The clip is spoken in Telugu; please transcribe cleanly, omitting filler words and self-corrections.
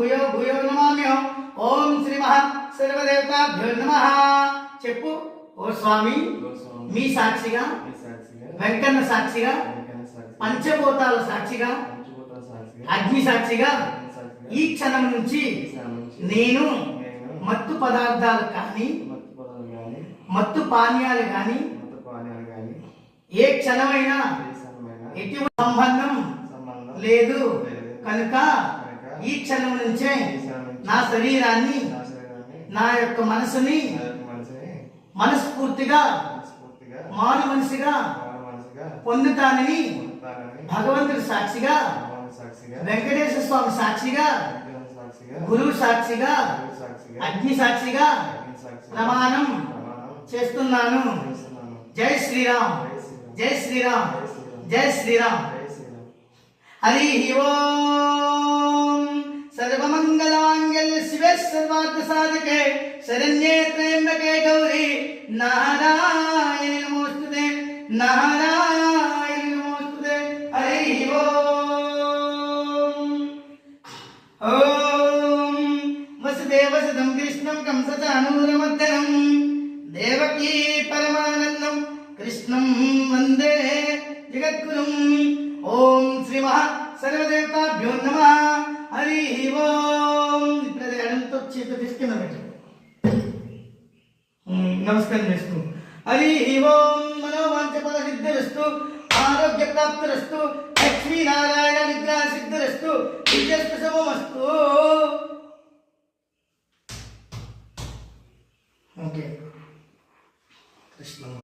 భూయో భూయో నమామ్యహం. ఓం శ్రీ మహా సర్వదేవతాభ్యో నమః. చెప్పు. ఓ స్వామి, మీ సాక్షిగా, వెంకన్న సాక్షిగా, పంచభూతాల సాక్షిగా, అగ్ని సాక్షిగా ఈ క్షణం నుంచి నేను మత్తు పదార్థాలు కానీ మత్తు పానీయాలు కానీ ఏ క్షణమైనా ఎటువంటి సంబంధం లేదు కనుక ఈ క్షణం నుంచే నా శరీరాన్ని, నా యొక్క మనసుని మనస్ఫూర్తిగా మారు మనిషిగా పొందుతానని భగవంతుడి సాక్షిగా, వెంకటేశ్వర స్వామి సాక్షిగా, గురువు సాక్షిగా, అగ్ని సాక్షిగా ప్రమాణం చేస్తున్నాను. జై శ్రీరామ్, జై శ్రీరామ్, జై శ్రీరామ్. హరి ఓం. సర్వమంగళమాంగళ్య శివే సర్వార్థ సాధకే శరణ్యే త్రయంబకే గౌరీ నారాయణి నమోస్తుతే, నారాయణి నమోస్తుతే. హరి ఓం. ఓం వసుదేవసుతం కృష్ణం కంసచానూరమర్దనం దేవకీ పరమానందం కృష్ణం వందే జగద్గురుం. ఓం శ్రీ మహా సర్వదేవతాభ్యో నమః. హరి ఓం. ఇప్పుడు ఎడంతో చేతి తీసుకున్న నమస్కారం చేస్తూ హరి ఓం. మనోవాంఛ ఫల సిద్ధిరస్తు, ఆరోగ్య ప్రాప్తిరస్తు, లక్ష్మీనారాయణ నిద్రా సిద్ధిరస్తు, విద్యస్తు శుభమస్తు. ఓకే కృష్ణ.